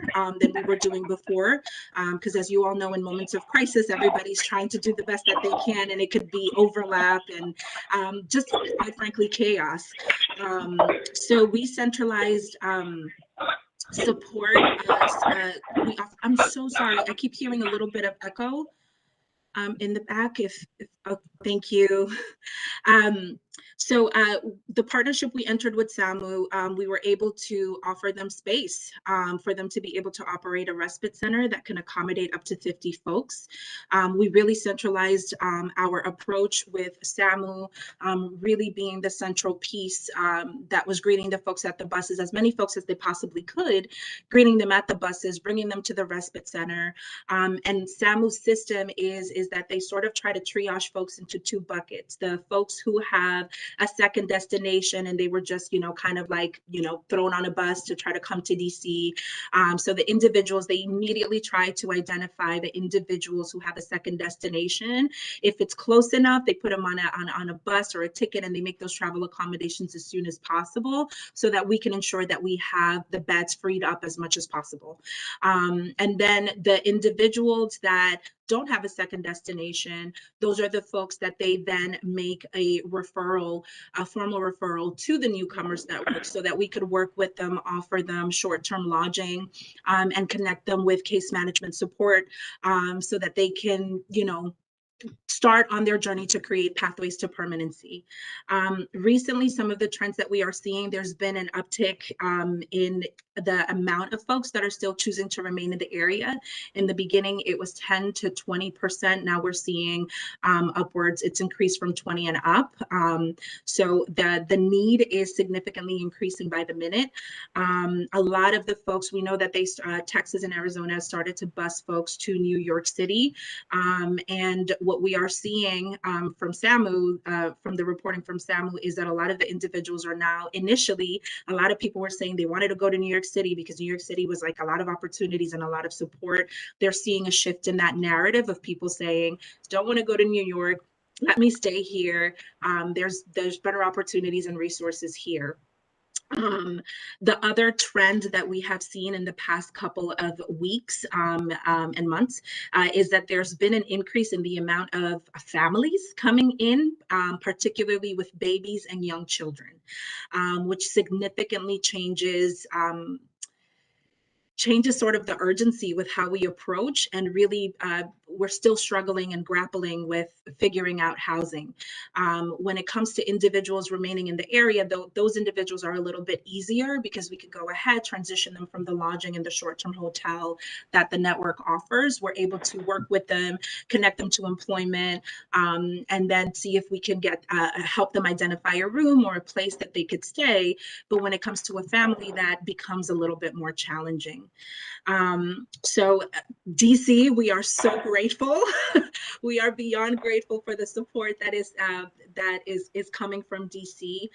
better than we were doing before. Because as you all know, in moments of crisis, everybody's trying to do the best that they can, and it could be overlap and just quite frankly, chaos. So we centralized support. I'm so sorry. I keep hearing a little bit of echo in the back. If oh, thank you. Um, the partnership we entered with SAMU, we were able to offer them space for them to be able to operate a respite center that can accommodate up to 50 folks. We really centralized our approach with SAMU really being the central piece that was greeting the folks at the buses, as many folks as they possibly could, greeting them at the buses, bringing them to the respite center. And SAMU's system is that they sort of try to triage folks into two buckets: the folks who have a second destination and they were just, kind of like, thrown on a bus to try to come to DC. So the individuals, they immediately try to identify the individuals who have a second destination. If it's close enough, they put them on a bus or a ticket, and they make those travel accommodations as soon as possible so that we can ensure that we have the beds freed up as much as possible. And then the individuals that don't have a second destination, those are the folks that they then make a referral, a formal referral to the Newcomers Network so that we could work with them, offer them short-term lodging, and connect them with case management support so that they can, start on their journey to create pathways to permanency. Recently, some of the trends that we are seeing, there's been an uptick in the amount of folks that are still choosing to remain in the area. In the beginning, it was 10 to 20%. Now we're seeing upwards, it's increased from 20 and up. So the need is significantly increasing by the minute. A lot of the folks, we know that Texas and Arizona started to bus folks to New York City. And what we are seeing from SAMU, from the reporting from SAMU, is that a lot of the individuals are now, initially, a lot of people were saying they wanted to go to New York City because New York City was like a lot of opportunities and a lot of support. They're seeing a shift in that narrative of people saying, don't want to go to New York, let me stay here. There's better opportunities and resources here. The other trend that we have seen in the past couple of weeks and months is that there's been an increase in the amount of families coming in, particularly with babies and young children, which significantly changes sort of the urgency with how we approach, and really we're still struggling and grappling with figuring out housing. When it comes to individuals remaining in the area, those individuals are a little bit easier because we could go ahead, transition them from the lodging and the short-term hotel that the network offers. We're able to work with them, connect them to employment, and then see if we can help them identify a room or a place that they could stay. But when it comes to a family, that becomes a little bit more challenging. So DC, we are so grateful. We are beyond grateful for the support that is coming from DC,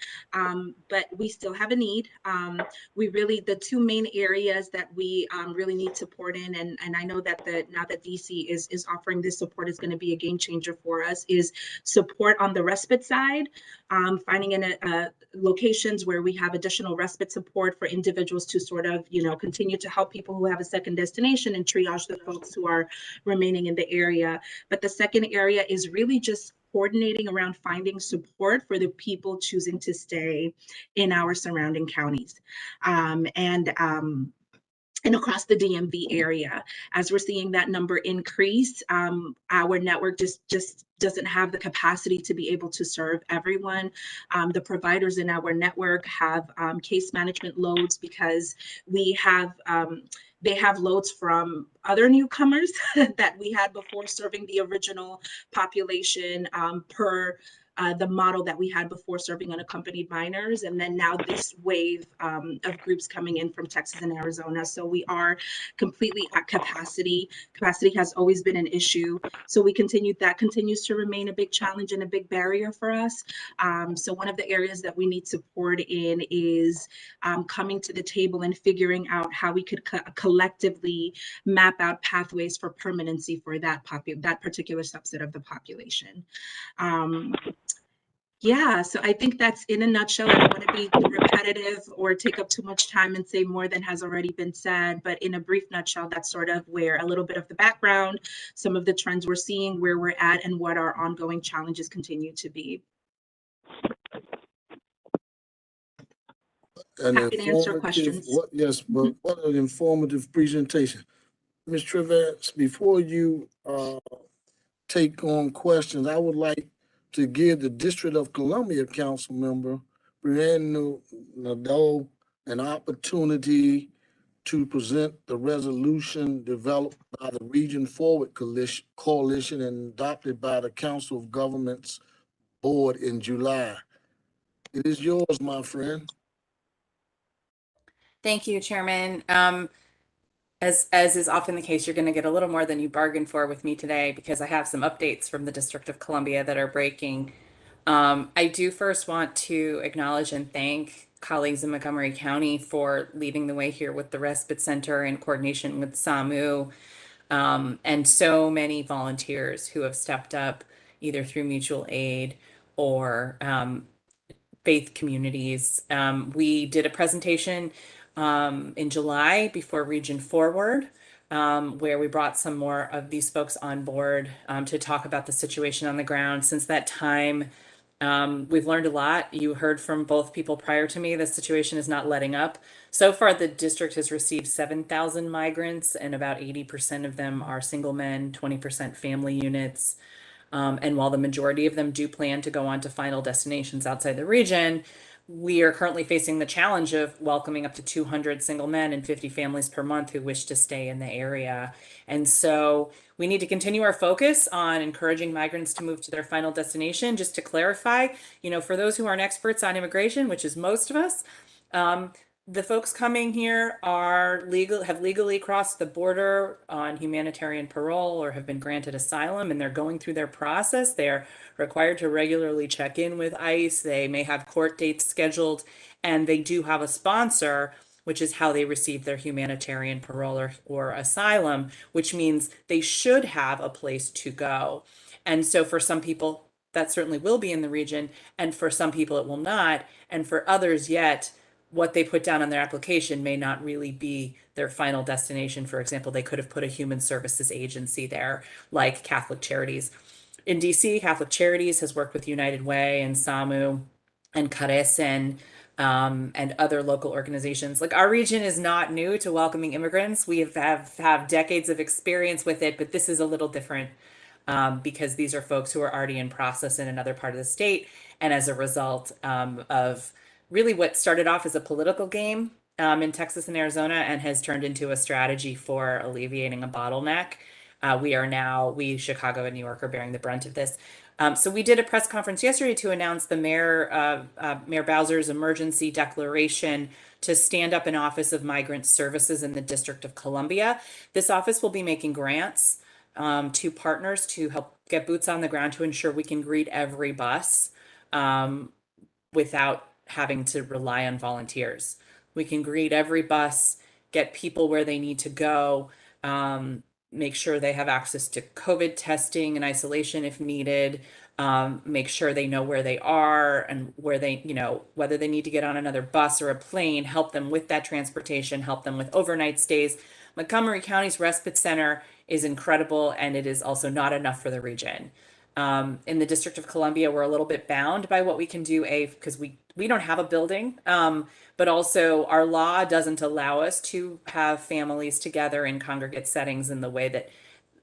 but we still have a need. The two main areas that we really need support in, and I know that now that DC is offering this support, is going to be a game changer for us, is support on the respite side, finding in locations where we have additional respite support for individuals to sort of, continue to help people who have a second destination and triage the folks who are remaining in the area. But the second area is really just coordinating around finding support for the people choosing to stay in our surrounding counties. And across the DMV area, as we're seeing that number increase, our network just doesn't have the capacity to be able to serve everyone. The providers in our network have case management loads because we have they have loads from other newcomers that we had before serving the original population per the model that we had before serving unaccompanied minors, and then now this wave of groups coming in from Texas and Arizona. So we are completely at capacity. Capacity has always been an issue. So that continues to remain a big challenge and a big barrier for us. So one of the areas that we need support in is coming to the table and figuring out how we could collectively map out pathways for permanency for that particular subset of the population. Yeah, so I think that's in a nutshell. I don't want to be repetitive or take up too much time and say more than has already been said, but in a brief nutshell, that's sort of where a little bit of the background, some of the trends we're seeing, where we're at, and what our ongoing challenges continue to be. An Happy to answer informative, questions. what, yes, but what an informative presentation. Ms. Trivets, before you take on questions, I would like to give the District of Columbia Council member, Brianna Nadeau, an opportunity to present the resolution developed by the Region Forward Coalition and adopted by the Council of Governments Board in July. It is yours, my friend. Thank you, Chairman. As is often the case, you're going to get a little more than you bargained for with me today because I have some updates from the District of Columbia that are breaking. I do first want to acknowledge and thank colleagues in Montgomery County for leading the way here with the Respite Center in coordination with SAMU, and so many volunteers who have stepped up either through mutual aid or faith communities. We did a presentation in July before Region Forward, where we brought some more of these folks on board to talk about the situation on the ground. Since that time, we've learned a lot. You heard from both people prior to me, the situation is not letting up. So far, the district has received 7,000 migrants, and about 80% of them are single men, 20% family units. And while the majority of them do plan to go on to final destinations outside the region, we are currently facing the challenge of welcoming up to 200 single men and 50 families per month who wish to stay in the area. And so we need to continue our focus on encouraging migrants to move to their final destination. Just to clarify, for those who aren't experts on immigration, which is most of us, the folks coming here have legally crossed the border on humanitarian parole or have been granted asylum, and they're going through their process. They're required to regularly check in with ICE. They may have court dates scheduled, and they do have a sponsor, which is how they receive their humanitarian parole or asylum, which means they should have a place to go. And so for some people, that certainly will be in the region, and for some people it will not, and for others yet, what they put down on their application may not really be their final destination. For example, they could have put a human services agency there, like Catholic Charities. In DC, Catholic Charities has worked with United Way and SAMU and Caresen, and other local organizations. Like, our region is not new to welcoming immigrants. We have decades of experience with it, but this is a little different because these are folks who are already in process in another part of the state. And as a result of really what started off as a political game in Texas and Arizona and has turned into a strategy for alleviating a bottleneck. We, Chicago and New York, are bearing the brunt of this. So we did a press conference yesterday to announce the Mayor Bowser's emergency declaration to stand up an Office of Migrant Services in the District of Columbia. This office will be making grants to partners to help get boots on the ground to ensure we can greet every bus without having to rely on volunteers. We can greet every bus, get people where they need to go, make sure they have access to COVID testing and isolation if needed, make sure they know where they are and where they, whether they need to get on another bus or a plane, help them with that transportation, help them with overnight stays. Montgomery County's Respite Center is incredible, and it is also not enough for the region. In the District of Columbia, we're a little bit bound by what we can do, because we don't have a building, but also our law doesn't allow us to have families together in congregate settings in the way that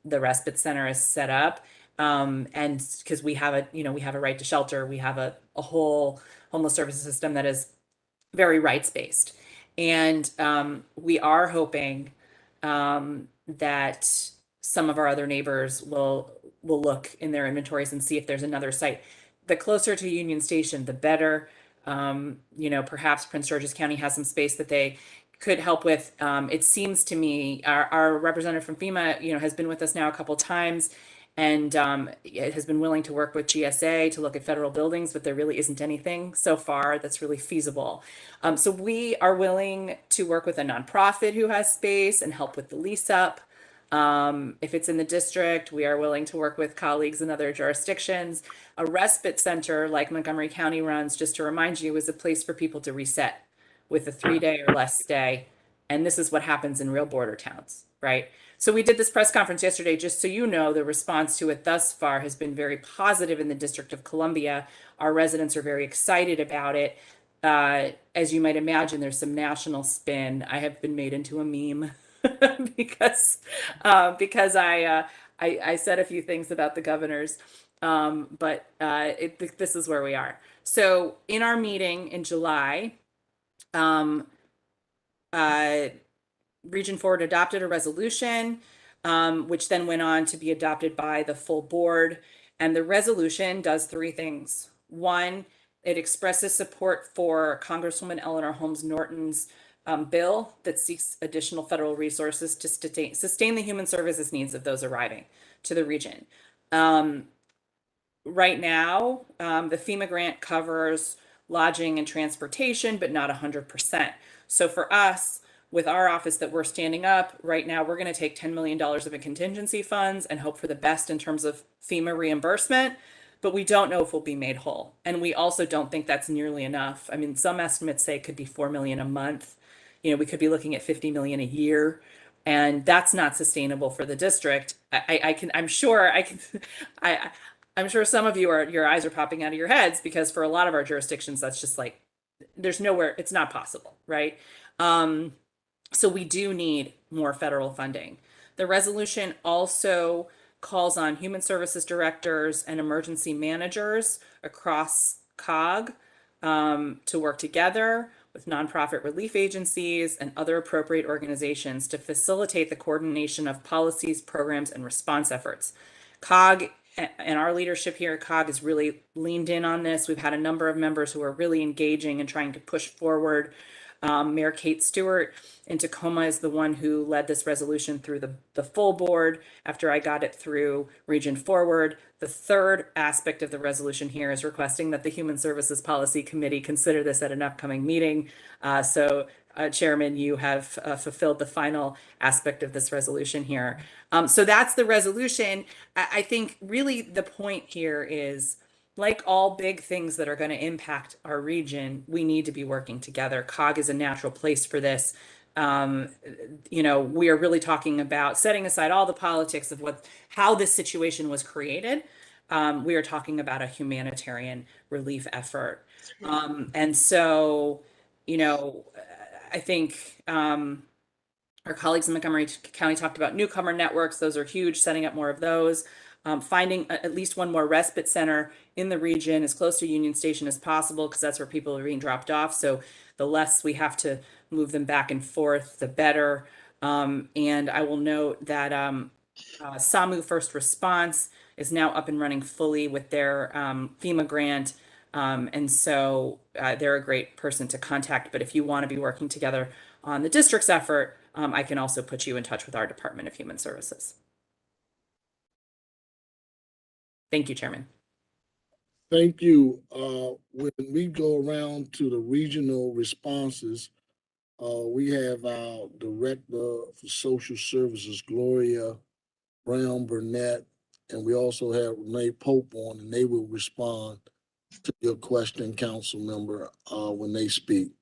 the Respite Center is set up. And because we have a right to shelter, we have a whole homeless services system that is very rights-based. And we are hoping that some of our other neighbors will look in their inventories and see if there's another site. The closer to Union Station, the better. Perhaps Prince George's County has some space that they could help with. It seems to me our representative from FEMA, has been with us now a couple times, and it has been willing to work with GSA to look at federal buildings, but there really isn't anything so far that's really feasible. So we are willing to work with a nonprofit who has space and help with the lease up. If it's in the district, we are willing to work with colleagues in other jurisdictions. A respite center like Montgomery County runs, just to remind you, is a place for people to reset with a 3-day or less stay. And this is what happens in real border towns, right? So we did this press conference yesterday, just so you know, the response to it thus far has been very positive in the District of Columbia. Our residents are very excited about it. As you might imagine, there's some national spin. I have been made into a meme because I said a few things about the governors, but this is where we are. So in our meeting in July, um, Region Forward adopted a resolution, which then went on to be adopted by the full board. And the resolution does 3 things. One, it expresses support for Congresswoman Eleanor Holmes Norton's bill that seeks additional federal resources to sustain the human services needs of those arriving to the region. Right now, the FEMA grant covers lodging and transportation, but not 100%. So for us, with our office that we're standing up right now, we're going to take $10 million of a contingency funds and hope for the best in terms of FEMA reimbursement, but we don't know if we'll be made whole. And we also don't think that's nearly enough. I mean, some estimates say it could be 4 million a month. You know, we could be looking at 50 million a year, and that's not sustainable for the district. I'm sure some of you your eyes are popping out of your heads, because for a lot of our jurisdictions, that's just like, there's nowhere, it's not possible, right? So we do need more federal funding. The resolution also calls on human services directors and emergency managers across COG to work together with nonprofit relief agencies and other appropriate organizations to facilitate the coordination of policies, programs, and response efforts. COG and our leadership here at COG has really leaned in on this. We've had a number of members who are really engaging and trying to push forward. Mayor Kate Stewart in Tacoma is the one who led this resolution through the full board after I got it through Region Forward. The third aspect of the resolution here is requesting that the Human Services Policy Committee consider this at an upcoming meeting. Chairman, you have fulfilled the final aspect of this resolution here. So that's the resolution. I think really the point here is, like all big things that are going to impact our region, we need to be working together. COG is a natural place for this. You know, we are really talking about setting aside all the politics of how this situation was created. We are talking about a humanitarian relief effort. And so, you know, I think our colleagues in Montgomery County talked about newcomer networks. Those are huge, setting up more of those. Finding at least one more respite center in the region as close to Union Station as possible, because that's where people are being dropped off. So the less we have to move them back and forth, the better. And I will note that SAMU First Response is now up and running fully with their FEMA grant. And so they're a great person to contact. But if you want to be working together on the district's effort, I can also put you in touch with our Department of Human Services. Thank you, Chairman. Thank you. When we go around to the regional responses, we have our Director for Social Services, Gloria Brown Burnett, and we also have Renee Pope on, and they will respond to your question, Council Member, when they speak.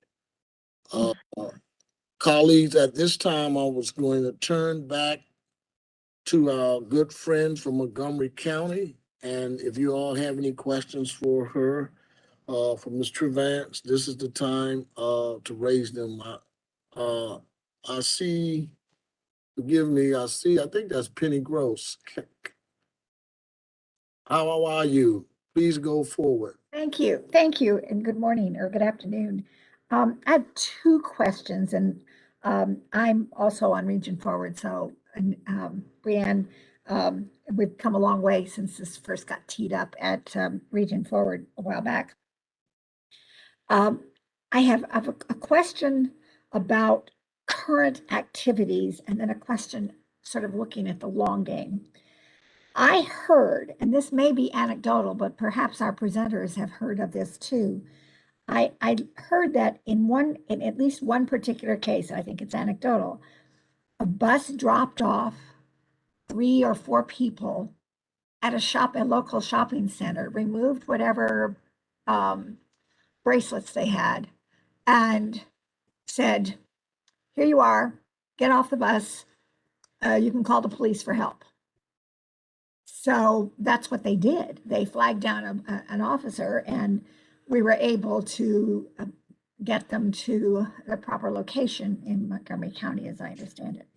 Colleagues, at this time, I was going to turn back to our good friend from Montgomery County. And if you all have any questions for her, for Ms. Trevance, this is the time to raise them. I see, forgive me, I think that's Penny Gross. How are you? Please go forward. Thank you, and good morning or good afternoon. I have 2 questions, and I'm also on Region Forward, so Brianne, we've come a long way since this first got teed up at Region Forward a while back. I have a question about current activities, and then a question sort of looking at the long game. I heard, and this may be anecdotal, but perhaps our presenters have heard of this too. I heard that in at least one particular case, I think it's anecdotal, a bus dropped off 3 or 4 people at a local shopping center, removed whatever bracelets they had, and said, "Here you are, get off the bus. You can call the police for help." So that's what they did. They flagged down an officer, and we were able to get them to the proper location in Montgomery County, as I understand it.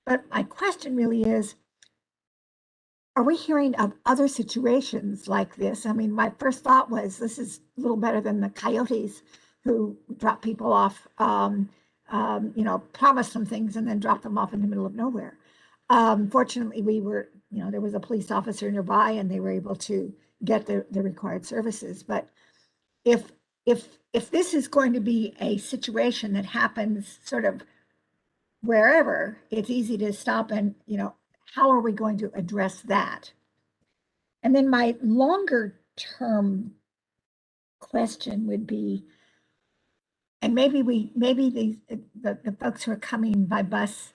But my question really is, are we hearing of other situations like this? I mean, my first thought was this is a little better than the coyotes who drop people off, promise them things and then drop them off in the middle of nowhere. Fortunately, there was a police officer nearby and they were able to get the required services. But if this is going to be a situation that happens sort of wherever, it's easy to stop and, how are we going to address that? And then my longer term question would be, and maybe the folks who are coming by bus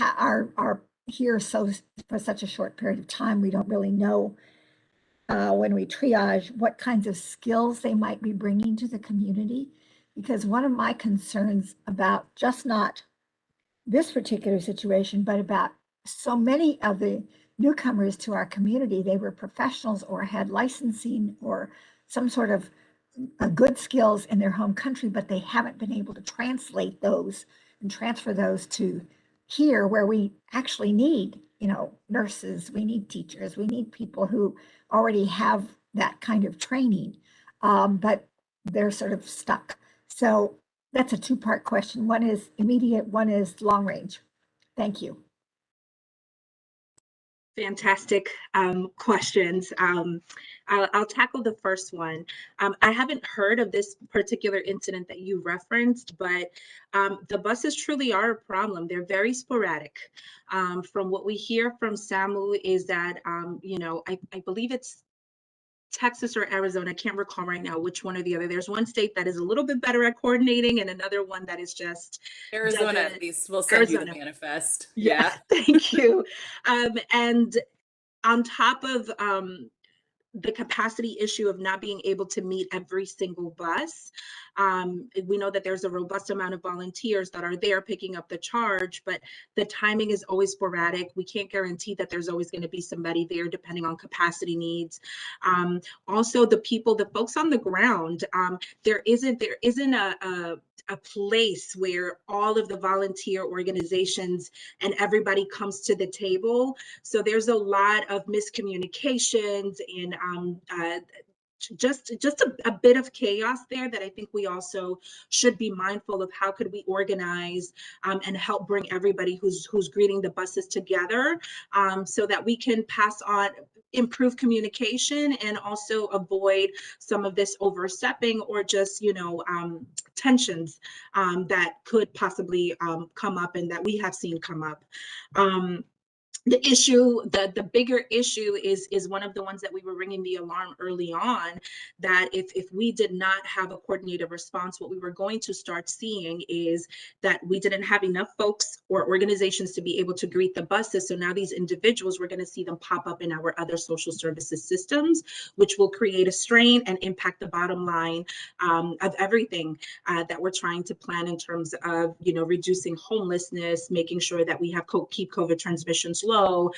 are here for such a short period of time, we don't really know when we triage what kinds of skills they might be bringing to the community. Because one of my concerns about just not this particular situation, but about so many of the newcomers to our community, they were professionals or had licensing or some sort of good skills in their home country, but they haven't been able to translate those and transfer those to here, where we actually need, nurses, we need teachers, we need people who already have that kind of training, but they're sort of stuck. So that's a two-part question. One is immediate, one is long range. Thank you. Fantastic questions. I'll tackle the first one. I haven't heard of this particular incident that you referenced, but the buses truly are a problem. They're very sporadic. From what we hear from SAMU is that, I believe it's Texas or Arizona, I can't recall right now which one or the other. There's one state that is a little bit better at coordinating and another one that is just Arizona. These will send you the manifest. Yeah. Thank you. And on top of the capacity issue of not being able to meet every single bus. We know that there's a robust amount of volunteers that are there picking up the charge, but the timing is always sporadic. We can't guarantee that there's always going to be somebody there depending on capacity needs. Also, the folks on the ground, there isn't a place where all of the volunteer organizations and everybody comes to the table. So there's a lot of miscommunications and just a bit of chaos there that I think we also should be mindful of. How could we organize and help bring everybody who's greeting the buses together so that we can pass on, improve communication and also avoid some of this overstepping or just, tensions that could possibly come up and that we have seen come up. The issue, the bigger issue is one of the ones that we were ringing the alarm early on, that if we did not have a coordinated response, what we were going to start seeing is that we didn't have enough folks or organizations to be able to greet the buses. So now these individuals, we're going to see them pop up in our other social services systems, which will create a strain and impact the bottom line of everything that we're trying to plan in terms of, reducing homelessness, making sure that we have keep COVID transmissions low,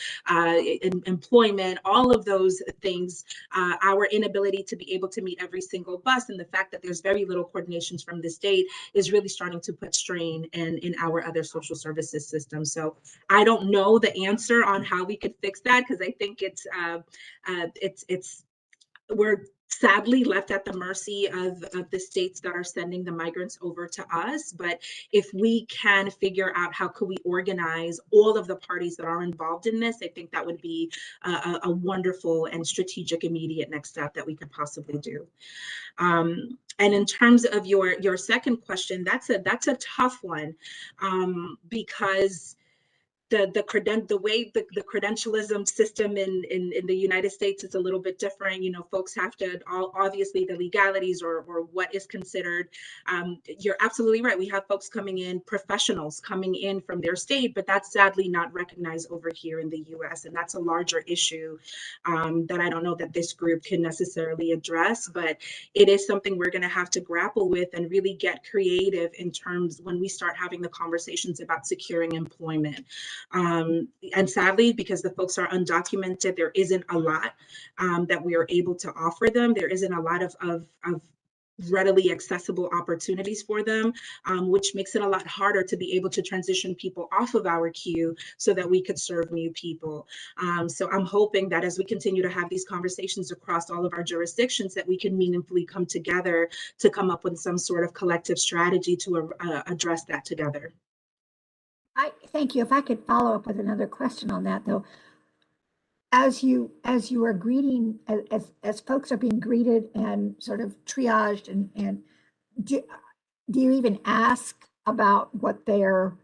employment, all of those things, our inability to be able to meet every single bus, and the fact that there's very little coordinations from the state is really starting to put strain in our other social services system. So I don't know the answer on how we could fix that, because I think we're sadly left at the mercy of the states that are sending the migrants over to us. But if we can figure out how could we organize all of the parties that are involved in this, I think that would be a wonderful and strategic immediate next step that we could possibly do. And in terms of your second question, that's a tough one, because the way the credentialism system in the United States is a little bit different. Folks have to obviously the legalities or what is considered. You're absolutely right. We have folks coming in, professionals coming in from their state, but that's sadly not recognized over here in the U.S. And that's a larger issue that I don't know that this group can necessarily address, but it is something we're going to have to grapple with and really get creative in terms when we start having the conversations about securing employment. And sadly, because the folks are undocumented, there isn't a lot that we are able to offer them. There isn't a lot of readily accessible opportunities for them, which makes it a lot harder to be able to transition people off of our queue so that we could serve new people. So I'm hoping that as we continue to have these conversations across all of our jurisdictions, that we can meaningfully come together to come up with some sort of collective strategy to address that together. Thank you. If I could follow up with another question on that, though. As you are greeting, as folks are being greeted and sort of triaged, and do you even ask about what their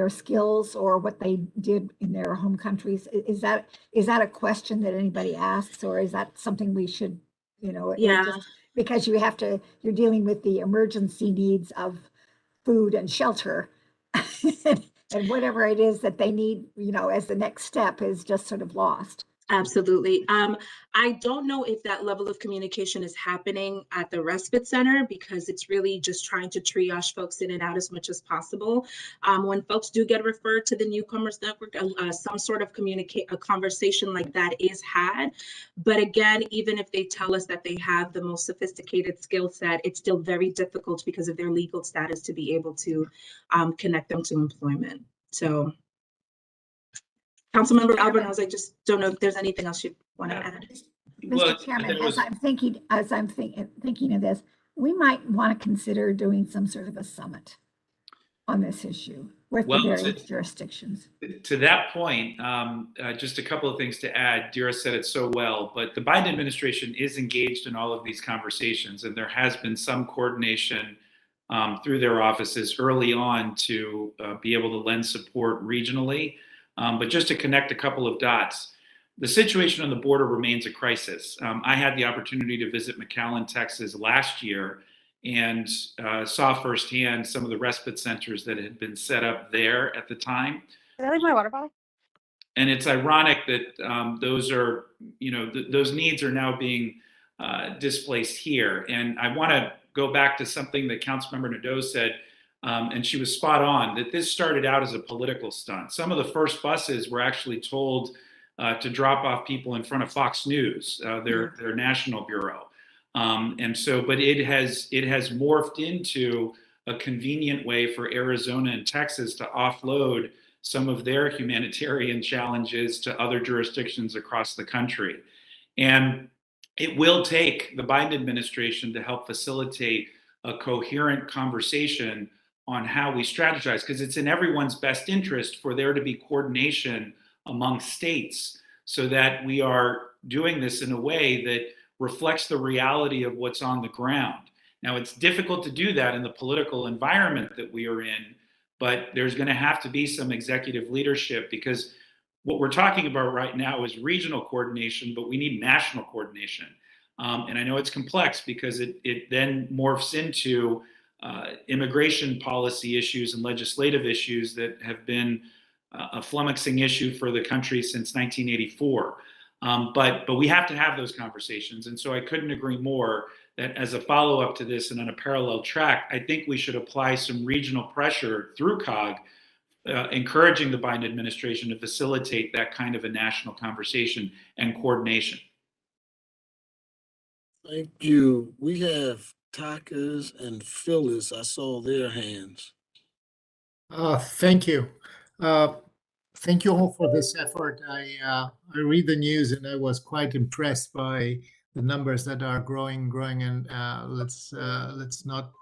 skills or what they did in their home countries? Is that a question that anybody asks, or is that something we should, Yeah. just because you're dealing with the emergency needs of food and shelter and whatever it is that they need, as the next step is just sort of lost. Absolutely. I don't know if that level of communication is happening at the respite center because it's really just trying to triage folks in and out as much as possible. When folks do get referred to the Newcomers Network, some sort of a conversation like that is had. But again, even if they tell us that they have the most sophisticated skill set, it's still very difficult because of their legal status to be able to connect them to employment. So. Councilmember Albornoz, I just don't know if there's anything else you want to add. Mr. Chairman, as I'm thinking of this, we might want to consider doing some sort of a summit on this issue with the various jurisdictions. To that point, just a couple of things to add. Dira said it so well, but the Biden administration is engaged in all of these conversations, and there has been some coordination through their offices early on to be able to lend support regionally. But just to connect a couple of dots, the situation on the border remains a crisis. I had the opportunity to visit McAllen, Texas last year and saw firsthand some of the respite centers that had been set up there at the time. Did I leave my water bottle? And it's ironic that those are, those needs are now being displaced here. And I want to go back to something that Councilmember Nadeau said. And she was spot on that this started out as a political stunt. Some of the first buses were actually told to drop off people in front of Fox News, their national bureau. But it has morphed into a convenient way for Arizona and Texas to offload some of their humanitarian challenges to other jurisdictions across the country. And it will take the Biden administration to help facilitate a coherent conversation on how we strategize, because it's in everyone's best interest for there to be coordination among states so that we are doing this in a way that reflects the reality of what's on the ground. Now, it's difficult to do that in the political environment that we are in, but there's going to have to be some executive leadership, because what we're talking about right now is regional coordination, but we need national coordination. And I know it's complex because it then morphs into immigration policy issues and legislative issues that have been a flummoxing issue for the country since 1984. But we have to have those conversations. And so I couldn't agree more that as a follow-up to this and on a parallel track, I think we should apply some regional pressure through COG, encouraging the Biden administration to facilitate that kind of a national conversation and coordination. Thank you. We have Takers and Phyllis. I saw their hands. Thank you. Thank you all for this effort. I read the news and I was quite impressed by the numbers that are growing, and let's not.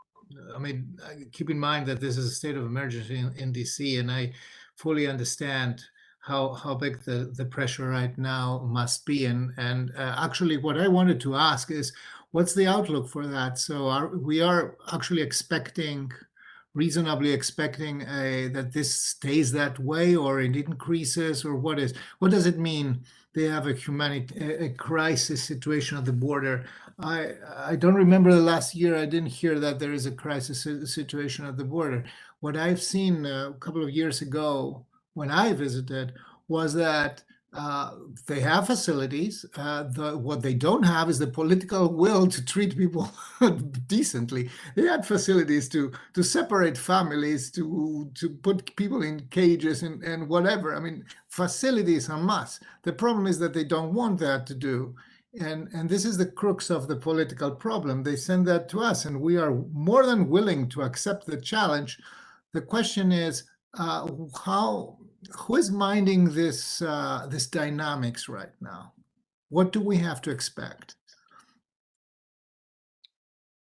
I mean, keep in mind that this is a state of emergency in DC, and I fully understand how big the pressure right now must be. And actually, what I wanted to ask is, what's the outlook for that? So we are actually expecting reasonably expecting that this stays that way, or it increases, or what does it mean? They have a crisis situation at the border. I don't remember the last year. I didn't hear that there is a crisis situation at the border. What I've seen a couple of years ago when I visited was that they have facilities. What they don't have is the political will to treat people decently. They had facilities to separate families, to put people in cages and whatever. I mean, facilities are must. The problem is that they don't want that to do. And this is the crux of the political problem. They send that to us, and we are more than willing to accept the challenge. The question is, who is minding this dynamics right now? What do we have to expect?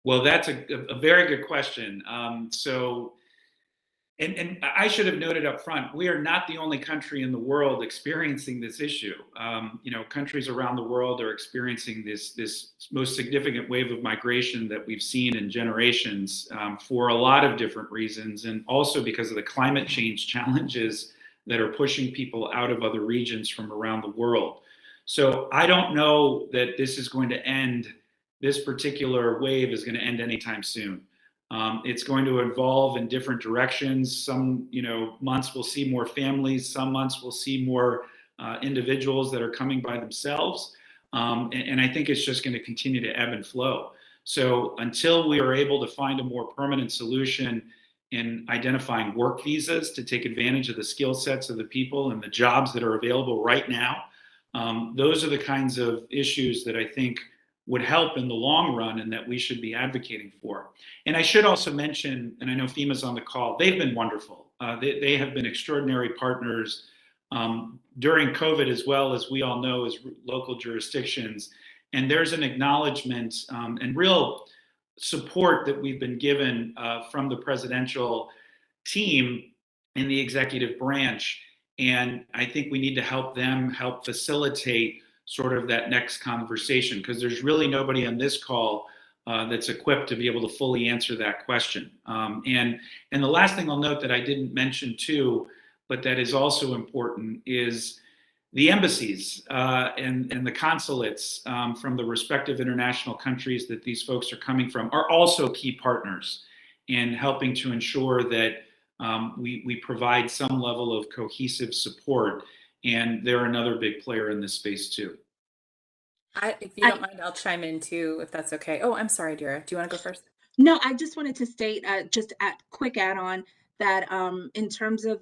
Well, that's a very good question. And I should have noted up front, we are not the only country in the world experiencing this issue. Countries around the world are experiencing this most significant wave of migration that we've seen in generations, for a lot of different reasons, and also because of the climate change challenges that are pushing people out of other regions from around the world. So I don't know that this particular wave is going to end anytime soon. It's going to evolve in different directions. Some, months we'll see more families. Some months we'll see more individuals that are coming by themselves. And I think it's just going to continue to ebb and flow. So until we are able to find a more permanent solution in identifying work visas to take advantage of the skill sets of the people and the jobs that are available right now, those are the kinds of issues that I think would help in the long run and that we should be advocating for. And I should also mention, and I know FEMA's on the call, they've been wonderful. They have been extraordinary partners during COVID, as well as we all know as local jurisdictions. And there's an acknowledgement and real support that we've been given from the presidential team in the executive branch. And I think we need to help them help facilitate sort of that next conversation, because there's really nobody on this call that's equipped to be able to fully answer that question. And the last thing I'll note that I didn't mention too, but that is also important, is the embassies and the consulates from the respective international countries that these folks are coming from are also key partners in helping to ensure that we provide some level of cohesive support. And they're another big player in this space too. If you don't mind, I'll chime in too, if that's okay. Oh, I'm sorry, Dira. Do you want to go first? No, I just wanted to state, just a quick add-on, that in terms of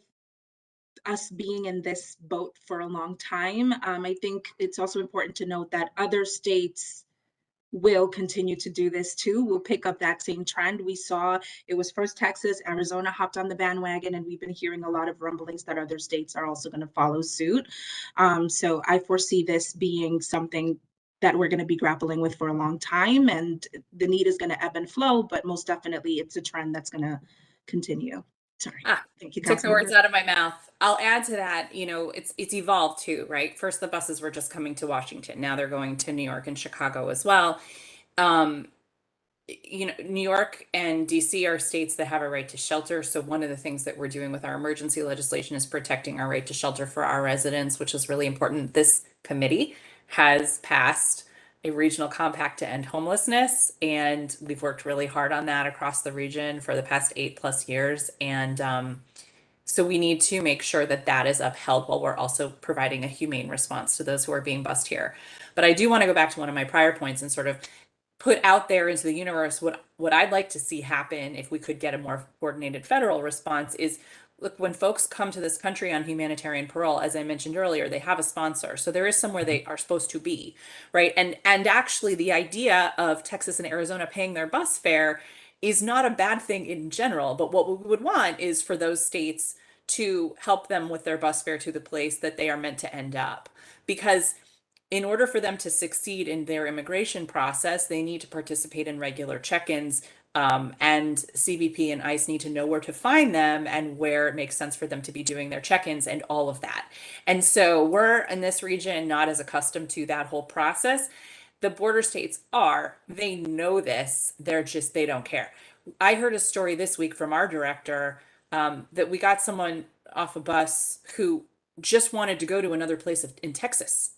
us being in this boat for a long time, I think it's also important to note that other states will continue to do this too. We'll pick up that same trend. We saw it was first Texas, Arizona hopped on the bandwagon, and we've been hearing a lot of rumblings that other states are also going to follow suit. So I foresee this being something that we're going to be grappling with for a long time, and the need is going to ebb and flow, but most definitely it's a trend that's going to continue. Sorry. Thank you. Took the words out of my mouth. I'll add to that, it's evolved too, right? First, the buses were just coming to Washington. Now they're going to New York and Chicago as well. New York and DC are states that have a right to shelter. So one of the things that we're doing with our emergency legislation is protecting our right to shelter for our residents, which is really important. This committee has passed a regional compact to end homelessness, and we've worked really hard on that across the region for the past 8+ years. And so we need to make sure that that is upheld while we're also providing a humane response to those who are being bused here. But I do want to go back to one of my prior points and sort of put out there into the universe what I'd like to see happen if we could get a more coordinated federal response is, look, when folks come to this country on humanitarian parole, as I mentioned earlier, they have a sponsor. So there is somewhere they are supposed to be, right? And actually the idea of Texas and Arizona paying their bus fare is not a bad thing in general. But what we would want is for those states to help them with their bus fare to the place that they are meant to end up. Because in order for them to succeed in their immigration process, they need to participate in regular check-ins. And CBP and ICE need to know where to find them and where it makes sense for them to be doing their check-ins and all of that. And so we're in this region not as accustomed to that whole process. The border states are, they know this, they don't care. I heard a story this week from our director that we got someone off a bus who just wanted to go to another place in Texas,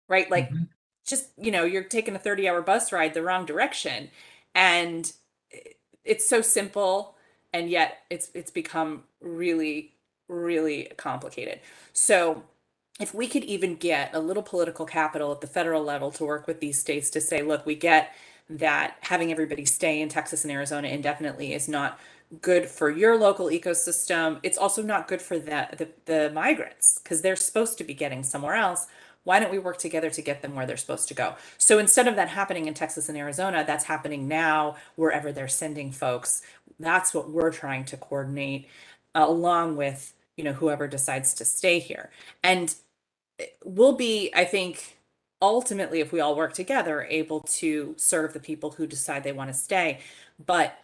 right? Like, Mhm. just, you're taking a 30-hour bus ride the wrong direction. And it's so simple, and yet it's become really, really complicated. So if we could even get a little political capital at the federal level to work with these states to say, look, we get that having everybody stay in Texas and Arizona indefinitely is not good for your local ecosystem. It's also not good for the migrants, because they're supposed to be getting somewhere else. Why don't we work together to get them where they're supposed to go? So instead of that happening in Texas and Arizona, that's happening now wherever they're sending folks. That's what we're trying to coordinate, along with, whoever decides to stay here. And we'll be, I think, ultimately, if we all work together, able to serve the people who decide they want to stay. But,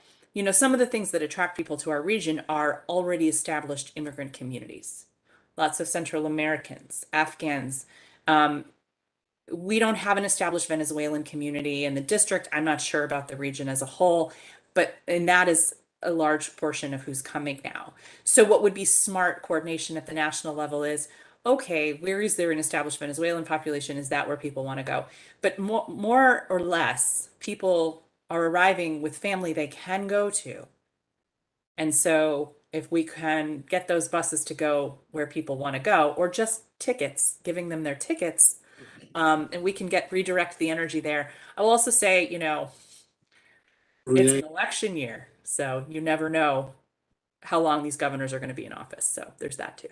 some of the things that attract people to our region are already established immigrant communities. Lots of Central Americans, Afghans. We don't have an established Venezuelan community in the district. I'm not sure about the region as a whole, and that is a large portion of who's coming now. So what would be smart coordination at the national level is, okay, where is there an established Venezuelan population? Is that where people want to go? But more or less, people are arriving with family they can go to. And so if we can get those buses to go where people want to go, or just tickets, giving them their tickets, and we can redirect the energy there. I will also say, it's Brianne, an election year, so you never know how long these governors are going to be in office. So there's that too.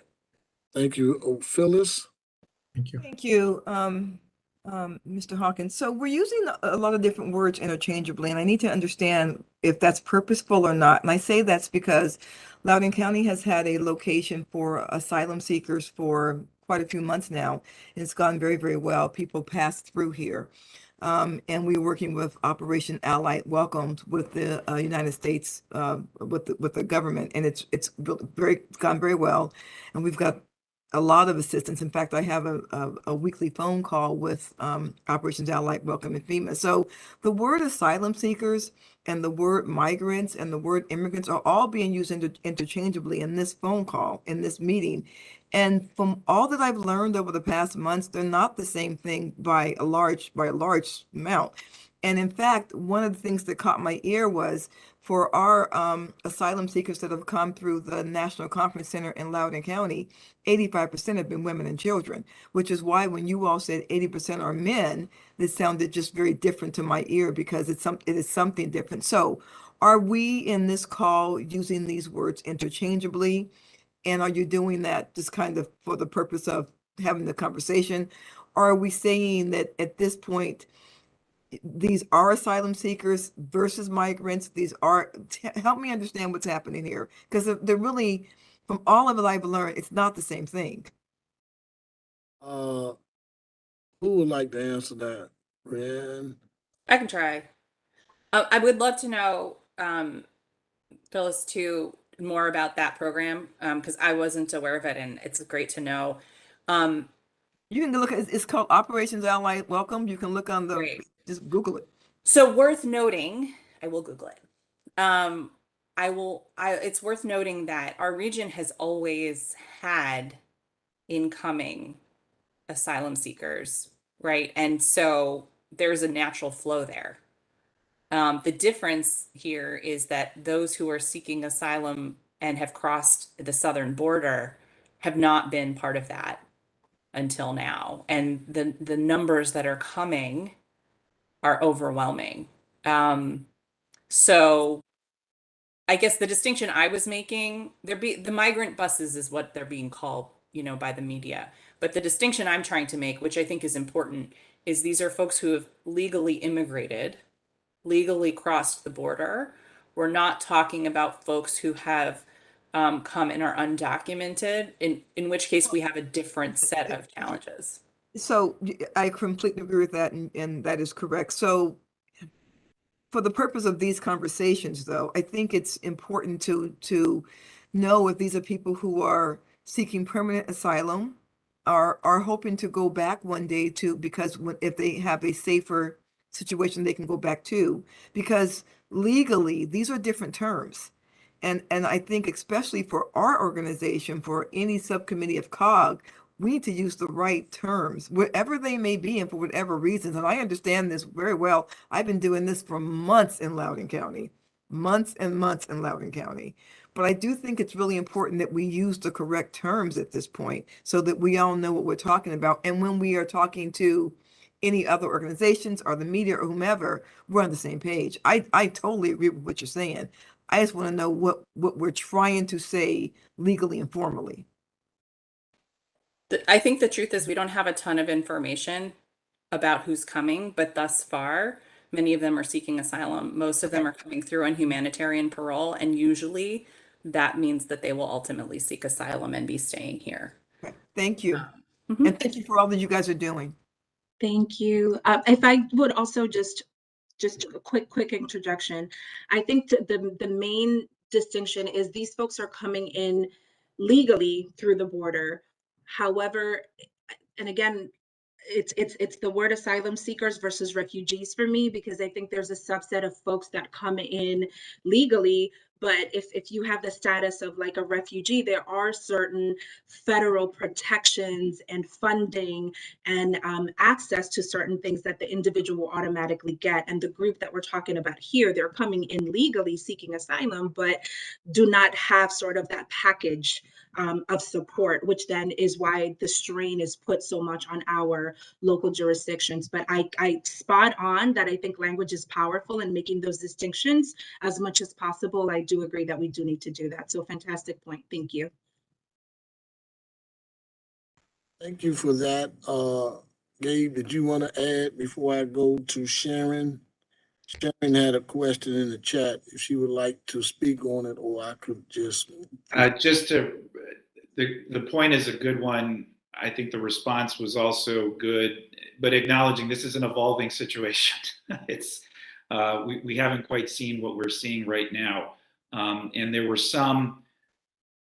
thank you. Oh, Phyllis? Thank you. Thank you, Mr. Hawkins. So we're using a lot of different words interchangeably, and I need to understand if that's purposeful or not. And I say that's because Loudoun County has had a location for asylum seekers for quite a few months now. And it's gone very, very well. People pass through here. And we're working with Operation Allied Welcomed with the United States, with the government, and it's gone very well. And we've got a lot of assistance. In fact, I have a weekly phone call with Operations Allied Welcome and FEMA. So the word asylum seekers and the word migrants and the word immigrants are all being used interchangeably in this phone call, in this meeting. And from all that I've learned over the past months, they're not the same thing by a large amount. And in fact, one of the things that caught my ear was for our asylum seekers that have come through the National Conference Center in Loudoun County, 85% have been women and children, which is why when you all said 80% are men, this sounded just very different to my ear, because it is something different. So are we in this call using these words interchangeably? And are you doing that just kind of for the purpose of having the conversation? Or are we saying that at this point, these are asylum seekers versus migrants? Help me understand what's happening here, because they're really, from all of it I've learned, it's not the same thing. Who would like to answer that? Brianne? I can try. I would love to know, Phyllis, too, more about that program, because I wasn't aware of it, and it's great to know. You can look at it's called Operations Allied Welcome. You can look on Great. just Google it. So worth noting, I will Google it. It's worth noting that our region has always had incoming asylum seekers, right? And so there's a natural flow there. The difference here is that those who are seeking asylum and have crossed the southern border have not been part of that until now. And the numbers that are coming are overwhelming. So I guess the distinction I was making, the migrant buses is what they're being called, by the media. But the distinction I'm trying to make, which I think is important, is these are folks who have legally immigrated, legally crossed the border. We're not talking about folks who have come and are undocumented, in which case we have a different set of challenges. So I completely agree with that, and that is correct. So for the purpose of these conversations, though, I think it's important to know if these are people who are seeking permanent asylum, are hoping to go back one day because if they have a safer situation they can go back to, because legally these are different terms. And I think especially for our organization, for any subcommittee of COG, we need to use the right terms, whatever they may be and for whatever reasons. And I understand this very well. I've been doing this for months in Loudoun County, months and months in Loudoun County. But I do think it's really important that we use the correct terms at this point so that we all know what we're talking about. And when we are talking to any other organizations or the media or whomever, we're on the same page. I totally agree with what you're saying. I just want to know what we're trying to say legally and formally. I think the truth is we don't have a ton of information about who's coming, but thus far, many of them are seeking asylum. Most of them are coming through on humanitarian parole, and usually that means that they will ultimately seek asylum and be staying here. Okay. Thank you. Mhm. And thank you for all that you guys are doing. Thank you. If I would also just a quick introduction. I think the main distinction is these folks are coming in legally through the border. However, and again, it's the word asylum seekers versus refugees for me, because I think there's a subset of folks that come in legally, but if you have the status of like a refugee, there are certain federal protections and funding and access to certain things that the individual will automatically get. And the group that we're talking about here, they're coming in legally seeking asylum, but do not have sort of that package of support, which then is why the strain is put so much on our local jurisdictions. But I spot on that I think language is powerful in making those distinctions as much as possible. I do agree that we do need to do that. So fantastic point. Thank you. Thank you for that. Gabe, did you want to add before I go to Sharon? Sharon had a question in the chat if she would like to speak on it, or I could just. The point is a good one. I think the response was also good, but acknowledging this is an evolving situation. We haven't quite seen what we're seeing right now. And there were some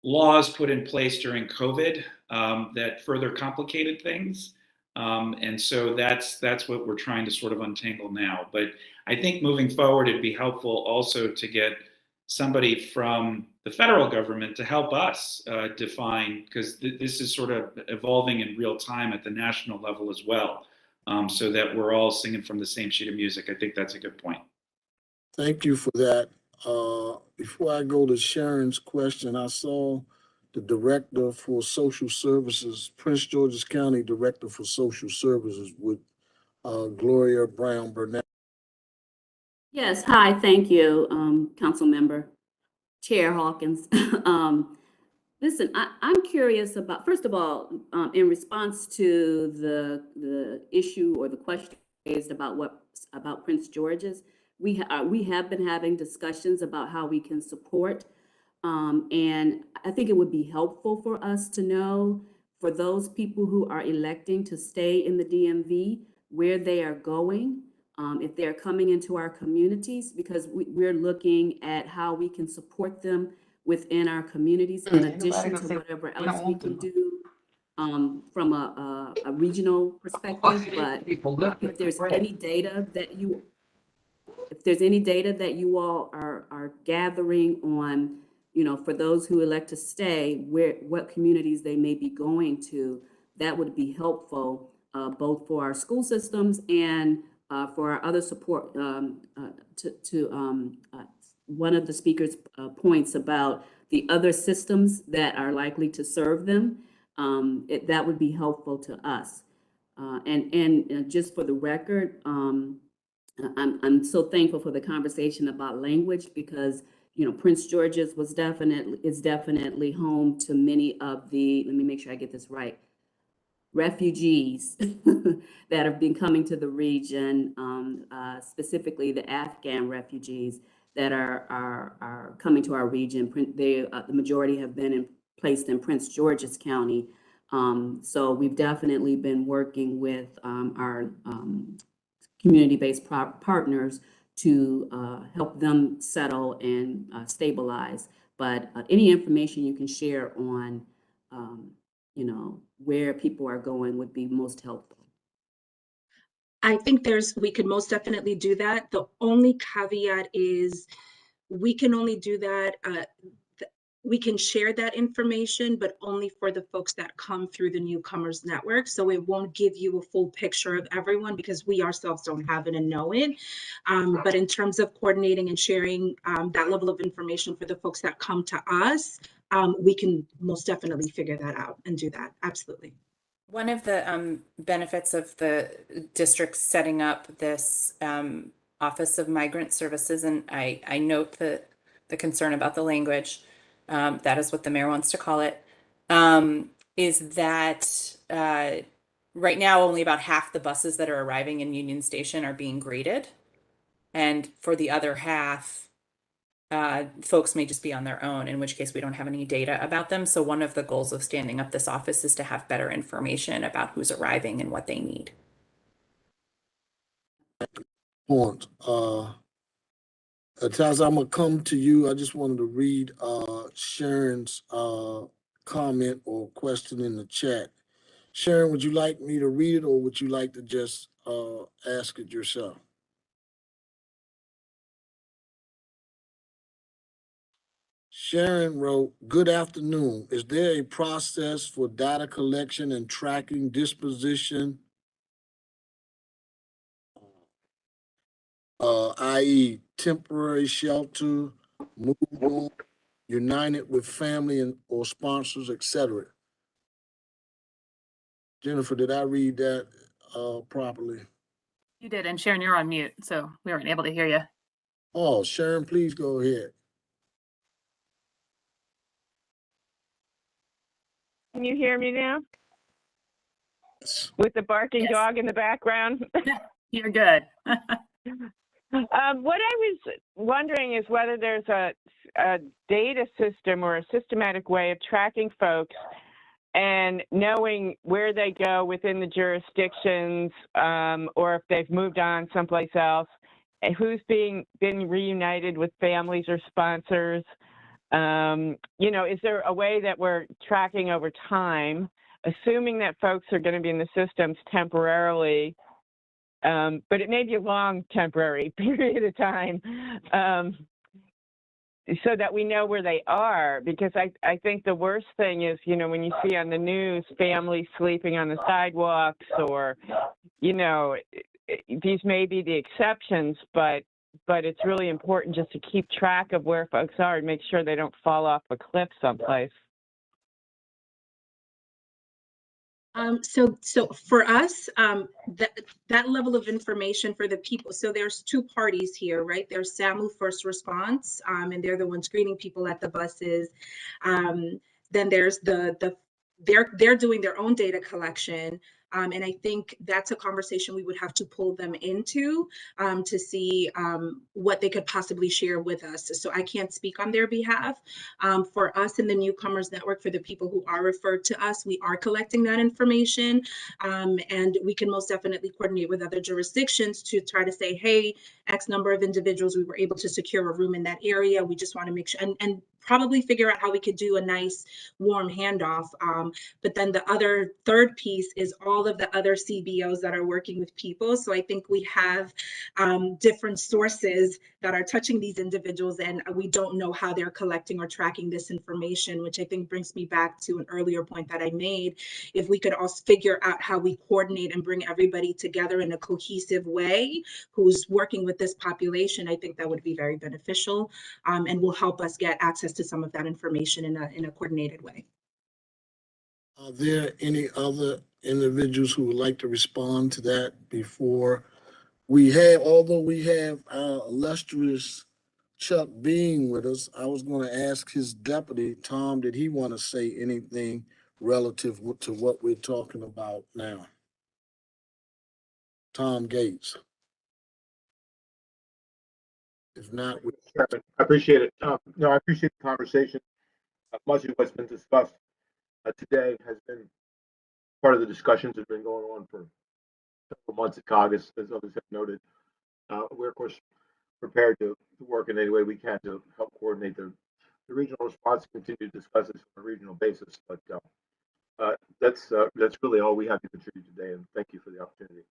laws put in place during COVID that further complicated things. And so that's what we're trying to sort of untangle now. But I think moving forward, it'd be helpful also to get somebody from the federal government to help us define, because this is sort of evolving in real time at the national level as well, so that we're all singing from the same sheet of music. I think that's a good point. Thank you for that. Before I go to Sharon's question, I saw the Director for Social Services, Prince George's County Director for Social Services with Gloria Brown Burnett. Yes, hi, thank you, Council Member, Chair Hawkins. Listen, I'm curious about, first of all, in response to the issue or the question raised about Prince George's, we have been having discussions about how we can support, and I think it would be helpful for us to know, for those people who are electing to stay in the DMV, where they are going. If they're coming into our communities, because we're looking at how we can support them within our communities in addition to whatever else we can do from a regional perspective. But if there's any data that you all are gathering on, for those who elect to stay, what communities they may be going to, that would be helpful both for our school systems and for our other support. One of the speakers' points about the other systems that are likely to serve them, that would be helpful to us. And just for the record, I'm so thankful for the conversation about language, because Prince George's is definitely home to many of the, let me make sure I get this right, refugees that have been coming to the region, specifically the Afghan refugees that are coming to our region. The majority have been placed in Prince George's County. So we've definitely been working with our community-based partners to help them settle and stabilize. But any information you can share on where people are going would be most helpful. I think we could most definitely do that. The only caveat is we can only do that. We can share that information, but only for the folks that come through the Newcomers Network. So it won't give you a full picture of everyone because we ourselves don't have it and know it. But in terms of coordinating and sharing that level of information for the folks that come to us, we can most definitely figure that out and do that. Absolutely. One of the benefits of the district setting up this Office of Migrant Services, and I note the concern about the language, that is what the mayor wants to call it, is that right now only about half the buses that are arriving in Union Station are being graded. And for the other half, folks may just be on their own, in which case we don't have any data about them. So one of the goals of standing up this office is to have better information about who's arriving and what they need. Point. Taz, I'm gonna come to you. I just wanted to read Sharon's comment or question in the chat. Sharon, would you like me to read it or would you like to just ask it yourself? Sharon wrote, "Good afternoon. Is there a process for data collection and tracking disposition, i.e. temporary shelter, move on, united with family and or sponsors, etc.?" Jennifer, did I read that properly? You did, and Sharon, you're on mute, so we weren't able to hear you. Oh, Sharon, please go ahead. Can you hear me now? Yes. With the barking Yes. dog in the background? You're good. What I was wondering is whether there's a data system or a systematic way of tracking folks and knowing where they go within the jurisdictions, or if they've moved on someplace else, and who's been reunited with families or sponsors. You know, is there a way that we're tracking over time, assuming that folks are going to be in the systems temporarily, but it may be a long temporary period of time, so that we know where they are? Because I think the worst thing is, you know, when you see on the news families sleeping on the sidewalks, or, you know, these may be the exceptions, but it's really important just to keep track of where folks are and make sure they don't fall off a cliff someplace. So for us, that level of information for the people, so there's two parties here, right? There's SAMU First Response, and they're the ones greeting people at the buses. Then there's they're doing their own data collection. And I think that's a conversation we would have to pull them into to see what they could possibly share with us. So I can't speak on their behalf. For us in the Newcomers Network, for the people who are referred to us, we are collecting that information. And we can most definitely coordinate with other jurisdictions to try to say, hey, X number of individuals, we were able to secure a room in that area. We just want to make sure and probably figure out how we could do a nice warm handoff. But then the other third piece is all of the other CBOs that are working with people. So I think we have different sources that are touching these individuals, and we don't know how they're collecting or tracking this information, which I think brings me back to an earlier point that I made. If we could also figure out how we coordinate and bring everybody together in a cohesive way who's working with this population, I think that would be very beneficial, and will help us get access to some of that information in a coordinated way. Are there any other individuals who would like to respond to that before we have, although we have our illustrious Chuck Bean with us, I was going to ask his deputy, Tom, did he want to say anything relative to what we're talking about now? Tom Gates. If not, Chairman, I appreciate it. No, I appreciate the conversation. Much of what's been discussed today has been part of the discussions that have been going on for several months at CAUGUS, as others have noted. We're, of course, prepared to work in any way we can to help coordinate the regional response, continue to discuss this on a regional basis. But that's really all we have to contribute today, and thank you for the opportunity.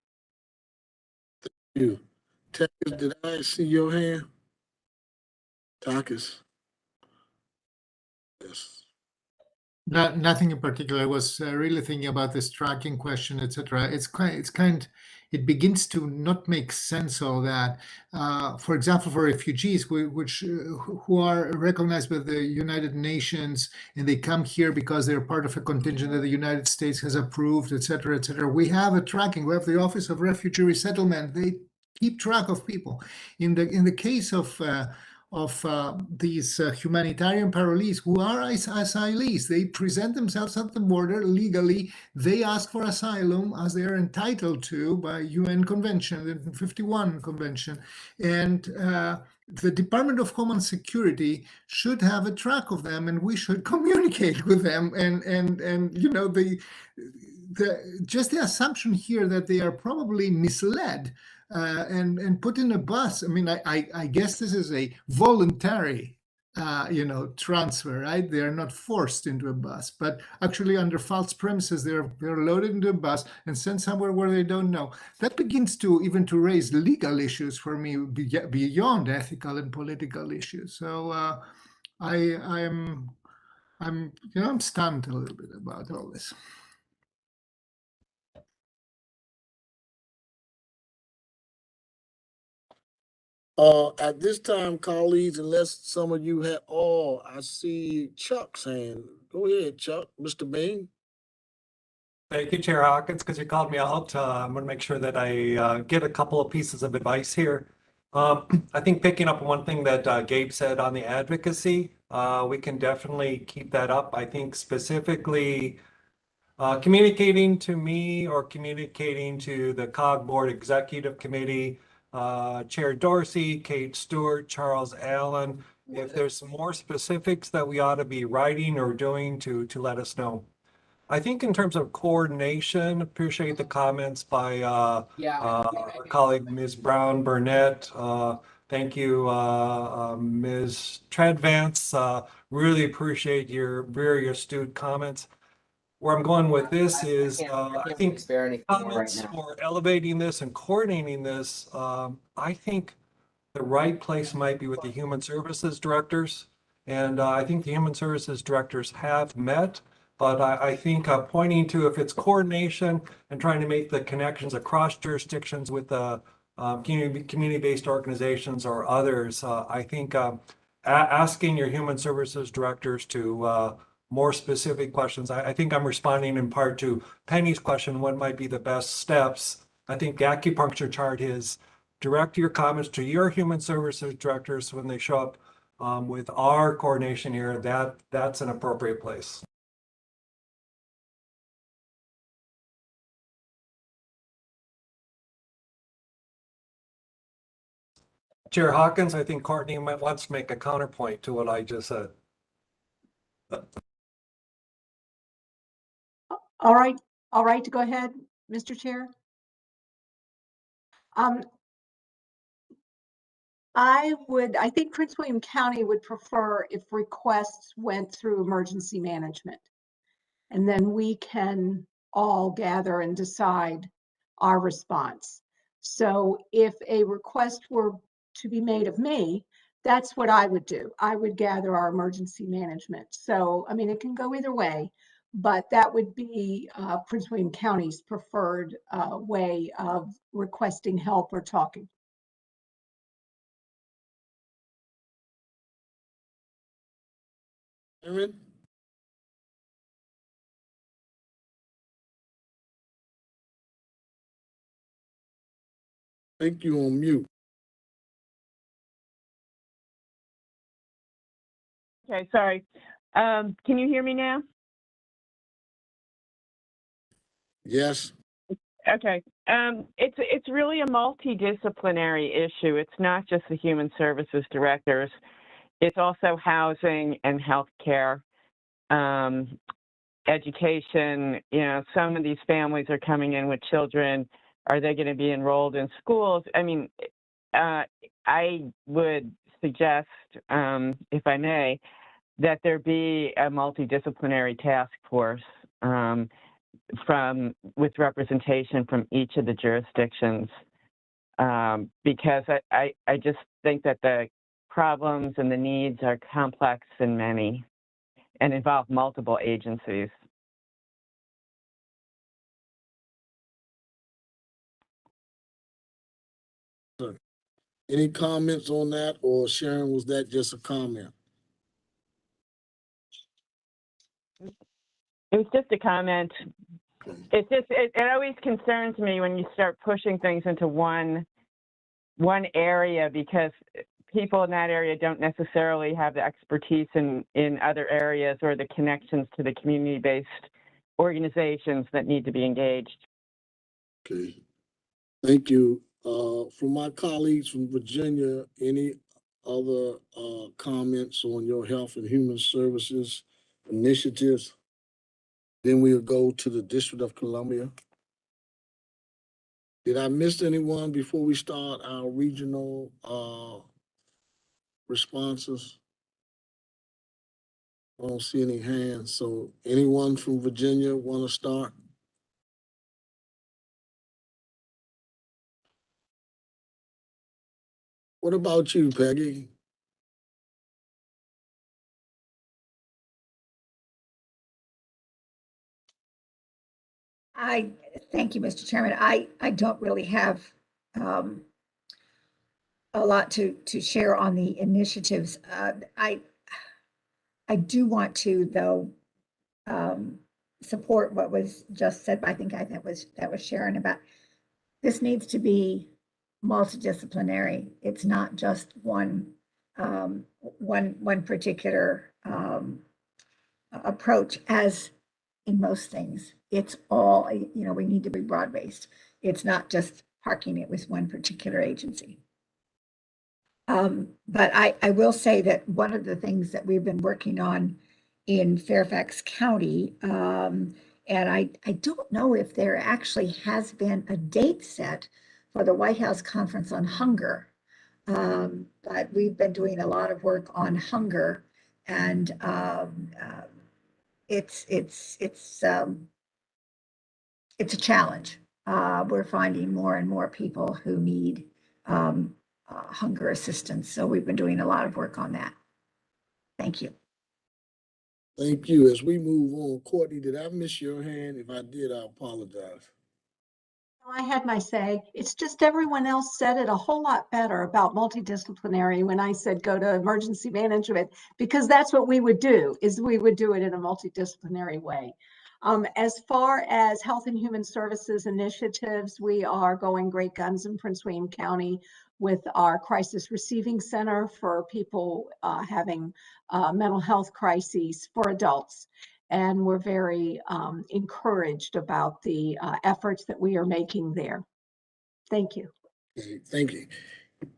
you. Takis, did I see your hand? Takis. Yes. Nothing in particular. I was really thinking about this tracking question, etc. It begins to not make sense all that. For example, for refugees, who are recognized by the United Nations, and they come here because they're part of a contingent that the United States has approved, etc., etc. We have a tracking. We have the Office of Refugee Resettlement. They keep track of people. In the case of these humanitarian parolees who are asylees. They present themselves at the border legally. They ask for asylum as they are entitled to by UN Convention, the 51 Convention. And the Department of Homeland Security should have a track of them, and we should communicate with them. And you know, just the assumption here that they are probably misled and put in a bus. I mean, I guess this is a voluntary, transfer, right? They are not forced into a bus, but actually under false premises, they're loaded into a bus and sent somewhere where they don't know. That begins to raise legal issues for me beyond ethical and political issues. So I'm stunned a little bit about all this. At this time, colleagues, unless some of you have, I see Chuck's hand. Go ahead, Chuck. Mr. Bean. Thank you, Chair Hawkins, because you called me out. I'm going to make sure that I get a couple of pieces of advice here. I think picking up one thing that Gabe said on the advocacy, we can definitely keep that up. I think specifically communicating to me or communicating to the COG Board Executive Committee, Chair Dorsey, Kate Stewart, Charles Allen, if there's some more specifics that we ought to be writing or doing to let us know. I think in terms of coordination, appreciate the comments by our colleague, Ms. Brown Burnett. Thank you, Ms. Treadvance. Really appreciate your very astute comments. Where I'm going with this is, I think comments for elevating this and coordinating this, I think the right place might be with the Human Services Directors. And I think the Human Services Directors have met, but I think pointing to if it's coordination and trying to make the connections across jurisdictions with community-based organizations or others, I think asking your Human Services Directors to more specific questions. I think I'm responding in part to Penny's question, what might be the best steps? I think the acupuncture chart is direct your comments to your Human Services Directors when they show up with our coordination here. That's an appropriate place. Chair Hawkins, I think Courtney might wants to make a counterpoint to what I just said. All right, to go ahead, Mr. Chair. I think Prince William County would prefer if requests went through emergency management. And then we can all gather and decide our response. So if a request were to be made of me, that's what I would do. I would gather our emergency management. So, I mean, it can go either way, but that would be Prince William County's preferred way of requesting help or talking. Aaron? I think you on mute. Okay, sorry. Can you hear me now? Yes. Okay. It's really a multidisciplinary issue. It's not just the Human Services Directors. It's also housing and healthcare, education. You know, some of these families are coming in with children. Are they going to be enrolled in schools? I mean, I would suggest, if I may, that there be a multidisciplinary task force with representation from each of the jurisdictions because I just think that the problems and the needs are complex and many and involve multiple agencies. Any comments on that, or Sharon, was that just a comment? It was just a comment. It always concerns me when you start pushing things into one area, because people in that area don't necessarily have the expertise in other areas or the connections to the community-based organizations that need to be engaged. Okay, thank you. From my colleagues from Virginia, any other comments on your Health and Human Services initiatives? Then we'll go to the District of Columbia. Did I miss anyone before we start our regional responses? I don't see any hands. So anyone from Virginia want to start? What about you, Peggy? Thank you, Mr. Chairman. I don't really have a lot to share on the initiatives. I do want to, though, support what was just said. I think that was Sharon, about this needs to be multidisciplinary. It's not just one particular approach, as in most things. It's all, we need to be broad-based. It's not just parking it with one particular agency. But I will say that one of the things that we've been working on in Fairfax County, and I don't know if there actually has been a date set for the White House Conference on Hunger, but we've been doing a lot of work on hunger, and it's a challenge. We're finding more and more people who need hunger assistance. So we've been doing a lot of work on that. Thank you. Thank you. As we move on, Courtney, did I miss your hand? If I did, I apologize. I had my say. It's just everyone else said it a whole lot better about multidisciplinary when I said go to emergency management, because that's what we would do, is we would do it in a multidisciplinary way. As far as Health and Human Services initiatives, we are going great guns in Prince William County with our crisis receiving center for people having mental health crises for adults. And we're very encouraged about the efforts that we are making there. Thank you. Okay, thank you.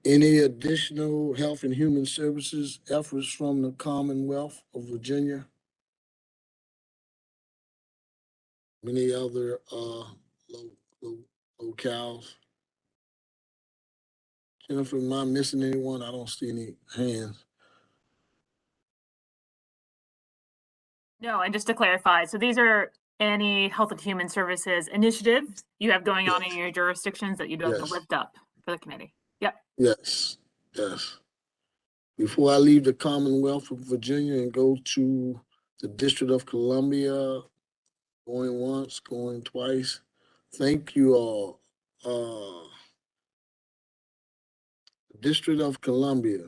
Any additional Health and Human Services efforts from the Commonwealth of Virginia? Any other locales? Jennifer, am I missing anyone? I don't see any hands. No, and just to clarify, so these are any Health and Human Services initiatives you have going on in your jurisdictions that you'd like to lift up for the committee. Yep. Yes, yes. Before I leave the Commonwealth of Virginia and go to the District of Columbia, going once, going twice. Thank you all. District of Columbia.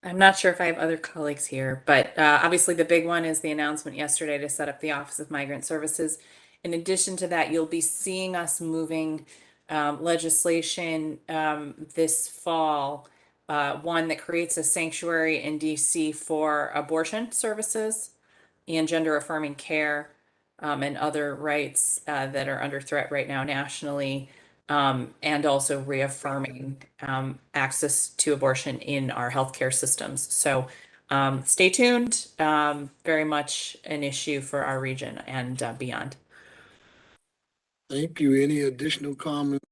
I'm not sure if I have other colleagues here, but obviously the big one is the announcement yesterday to set up the Office of Migrant Services. In addition to that, you'll be seeing us moving legislation this fall, one that creates a sanctuary in DC for abortion services and gender affirming care and other rights that are under threat right now nationally. And also reaffirming access to abortion in our healthcare systems. So stay tuned. Very much an issue for our region and beyond. Thank you. Any additional comments,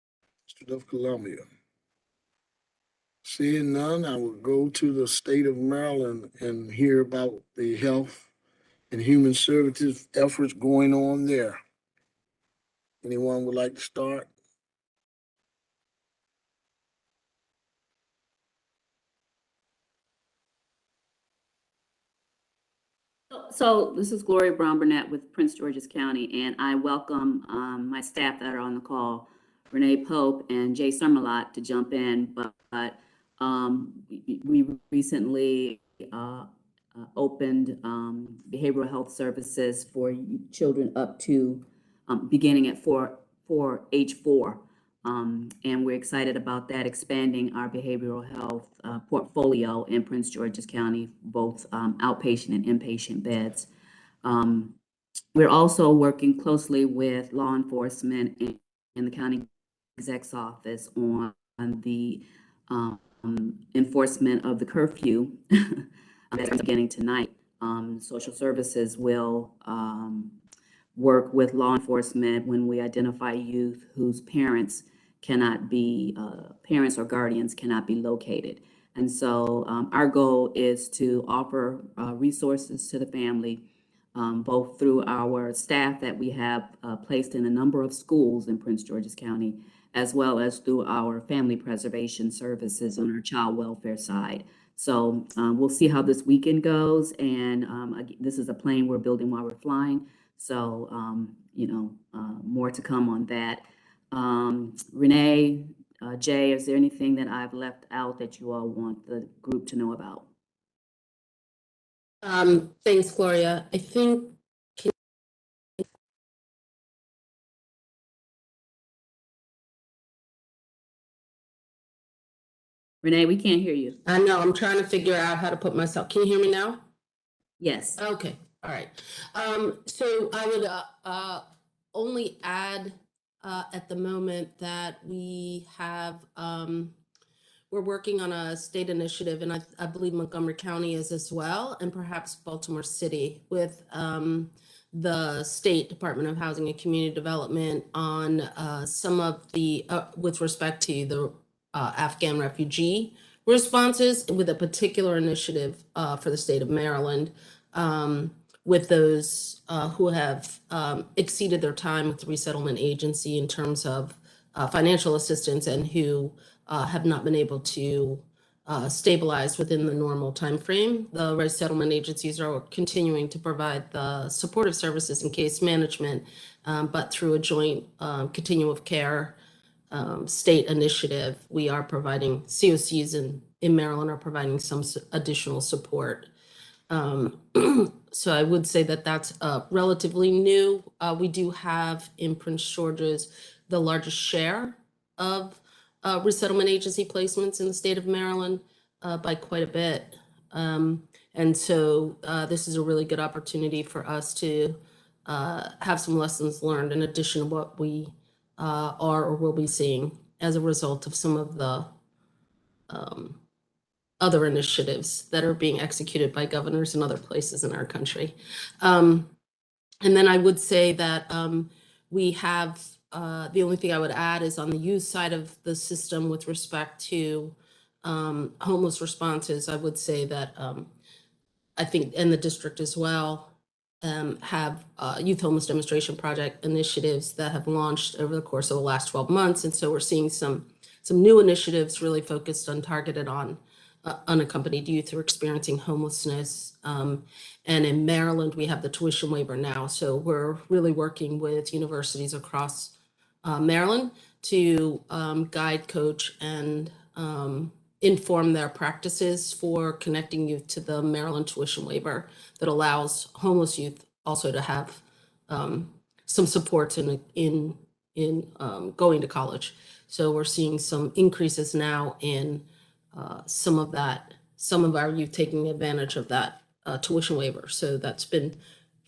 District of Columbia? Seeing none, I will go to the state of Maryland and hear about the Health and Human Services efforts going on there. Anyone would like to start? So this is Gloria Brown Burnett with Prince George's County, and I welcome my staff that are on the call, Renee Pope and Jay Summerlot, to jump in. But we recently opened behavioral health services for children up to beginning at age 4. And we're excited about that, expanding our behavioral health portfolio in Prince George's County, both outpatient and inpatient beds. We're also working closely with law enforcement and the county exec's office on the enforcement of the curfew that's beginning tonight. Social services will work with law enforcement when we identify youth whose parents or guardians cannot be located. And so our goal is to offer resources to the family, both through our staff that we have placed in a number of schools in Prince George's County, as well as through our family preservation services on our child welfare side. So we'll see how this weekend goes. And this is a plane we're building while we're flying. So, more to come on that. Renee, Jay, is there anything that I've left out that you all want the group to know about? Thanks, Gloria. I think Renee, we can't hear you. I know I'm trying to figure out how to put myself. Can you hear me now? Yes. Okay. All right. So I would only add at the moment that we have we're working on a state initiative, and I believe Montgomery County is as well, and perhaps Baltimore City, with the State Department of Housing and Community Development on some of the, with respect to the Afghan refugee responses, with a particular initiative for the state of Maryland, with those who have exceeded their time with the resettlement agency in terms of financial assistance and who have not been able to stabilize within the normal time frame. The resettlement agencies are continuing to provide the supportive services and case management, but through a joint continuum of care state initiative, we are providing, COCs in Maryland are providing some additional support. So I would say that that's relatively new. We do have in Prince George's the largest share of resettlement agency placements in the state of Maryland by quite a bit. And so this is a really good opportunity for us to have some lessons learned in addition to what we are or will be seeing as a result of some of the other initiatives that are being executed by governors in other places in our country. And then I would say that we have, the only thing I would add is on the youth side of the system with respect to homeless responses, I would say that I think in the district as well, have youth homeless demonstration project initiatives that have launched over the course of the last 12 months. And so we're seeing some new initiatives really focused on targeted on unaccompanied youth who are experiencing homelessness. And in Maryland, we have the tuition waiver now. So we're really working with universities across Maryland to guide, coach, and inform their practices for connecting youth to the Maryland tuition waiver that allows homeless youth also to have some supports in going to college. So we're seeing some increases now in some of our youth taking advantage of that tuition waiver. So that's been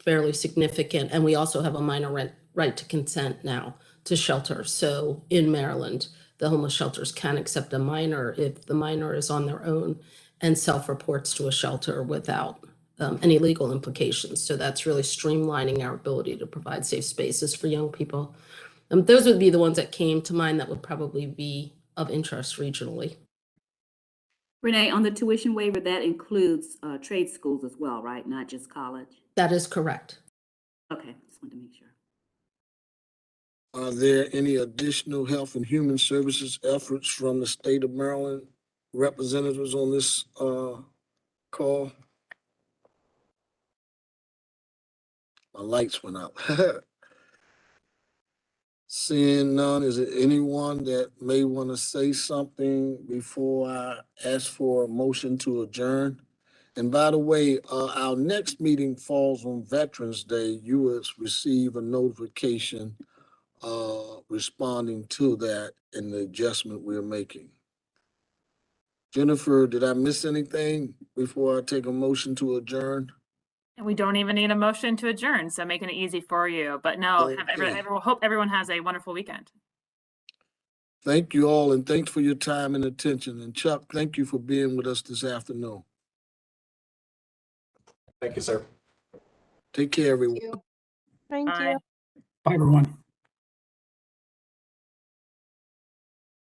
fairly significant. And we also have a minor right to consent now to shelter. So in Maryland, the homeless shelters can accept a minor if the minor is on their own and self-reports to a shelter without any legal implications. So that's really streamlining our ability to provide safe spaces for young people. Those would be the ones that came to mind that would probably be of interest regionally. Renee, on the tuition waiver, that includes trade schools as well, right? Not just college? That is correct. Okay, just wanted to make sure. Are there any additional health and human services efforts from the state of Maryland representatives on this call? My lights went out. Seeing none, is there anyone that may want to say something before I ask for a motion to adjourn? And by the way, our next meeting falls on Veterans Day. You will receive a notification responding to that and the adjustment we're making. Jennifer, did I miss anything before I take a motion to adjourn? And we don't even need a motion to adjourn, so making it easy for you. But no, Okay. hope everyone has a wonderful weekend. Thank you all, and thanks for your time and attention. And Chuck, thank you for being with us this afternoon. Thank you, sir. Take care, everyone. Thank Bye. you. Bye, everyone.